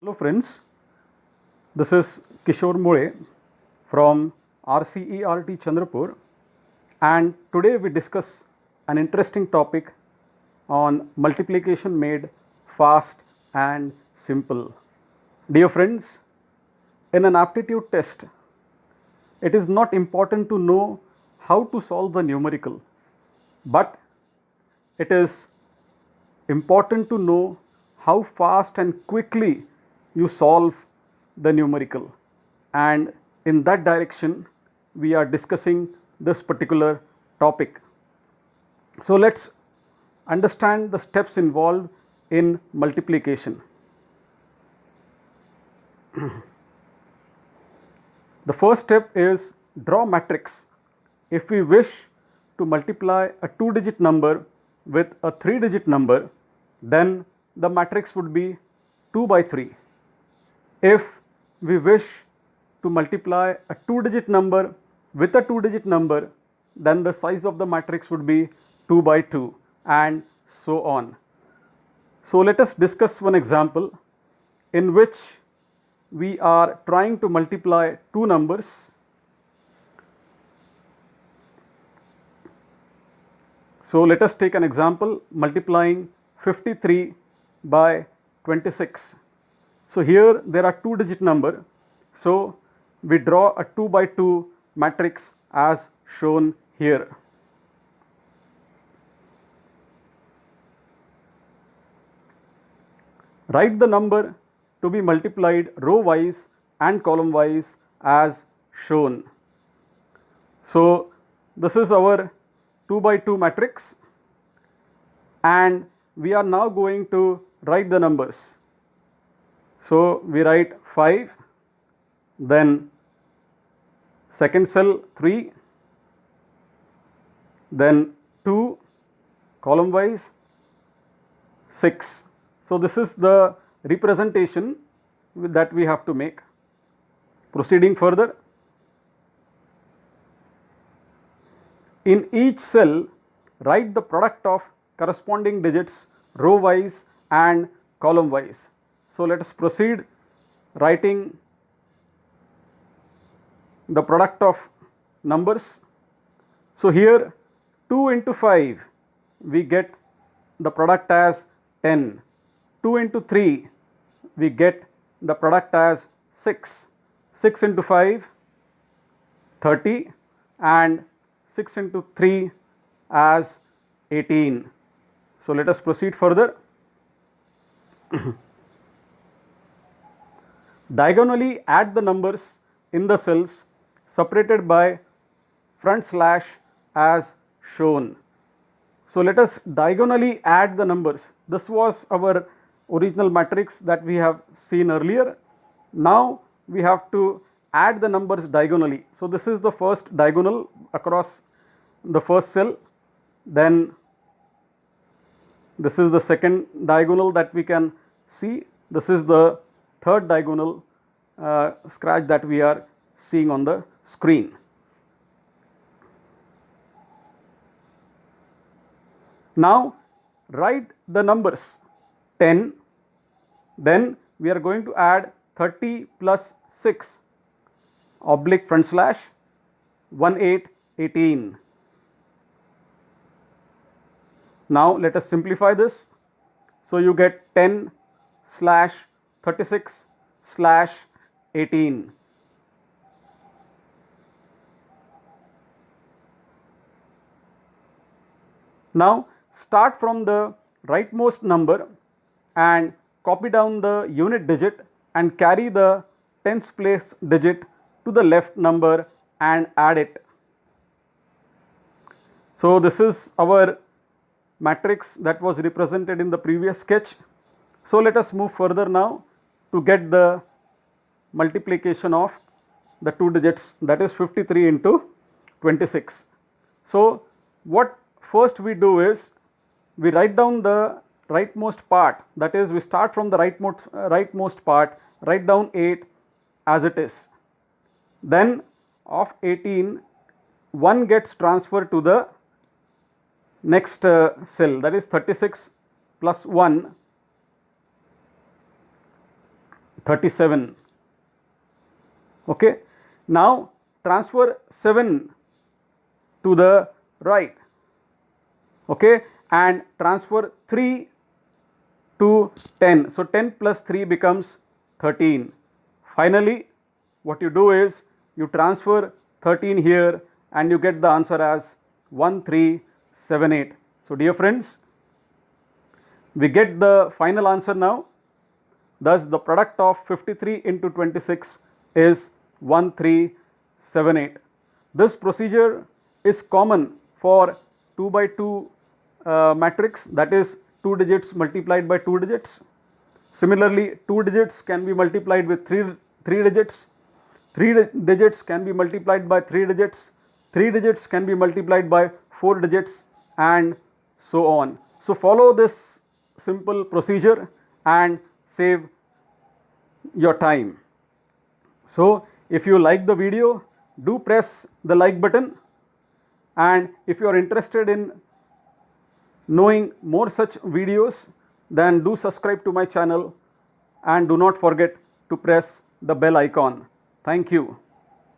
Hello friends, this is Kishore Mule from RCERT Chandrapur, and today we discuss an interesting topic on multiplication made fast and simple. Dear friends, in an aptitude test, it is not important to know how to solve the numerical, but it is important to know how fast and quickly you solve the numerical, and in that direction we are discussing this particular topic. So let's understand the steps involved in multiplication. The first step is draw matrix. If we wish to multiply a 2-digit number with a 3-digit number, then the matrix would be 2 by 3. If we wish to multiply a 2-digit number with a 2-digit number, then the size of the matrix would be 2 by 2, and so on. So let us discuss one example in which we are trying to multiply two numbers. So let us take an example multiplying 53 by 26. So here there are 2-digit number, so we draw a 2 by 2 matrix as shown here. Write the number to be multiplied row wise and column wise as shown. So this is our 2 by 2 matrix, and we are now going to write the numbers. So we write 5, then second cell 3, then 2, column wise 6. So this is the representation that we have to make. Proceeding further, in each cell write the product of corresponding digits row wise and column wise. So let us proceed writing the product of numbers. So here 2 into 5 we get the product as 10, 2 into 3 we get the product as 6, 6 into 5 30, and 6 into 3 as 18. So let us proceed further. Diagonally add the numbers in the cells separated by front slash as shown. So let us diagonally add the numbers. This was our original matrix that we have seen earlier. Now we have to add the numbers diagonally. So this is the first diagonal across the first cell, then this is the second diagonal that we can see, this is the third diagonal scratch that we are seeing on the screen. Now write the numbers 10, then we are going to add 30 plus 6 oblique front slash 18. Now let us simplify this. So you get 10 slash 36 slash 18. Now start from the rightmost number and copy down the unit digit and carry the tens place digit to the left number and add it. So this is our matrix that was represented in the previous sketch. So let us move further now to get the multiplication of the two digits, that is 53 into 26. So what first we do is we write down the rightmost part, that is we start from the rightmost part, write down 8 as it is. Then of 18, 1 gets transferred to the next cell, that is 36 plus 1 37. Okay. Now transfer 7 to the right, okay, and transfer 3 to 10. So 10 plus 3 becomes 13. Finally, what you do is you transfer 13 here and you get the answer as 1378. So dear friends, we get the final answer now. Thus the product of 53 into 26 is 1378. This procedure is common for 2 by 2 matrix, that is 2 digits multiplied by 2 digits. Similarly, 2 digits can be multiplied with 3 digits, 3 digits can be multiplied by 3 digits, 3 digits can be multiplied by 4 digits, and so on. So follow this simple procedure and save your time. So if you like the video, do press the like button, and if you are interested in knowing more such videos, then do subscribe to my channel and do not forget to press the bell icon. Thank you.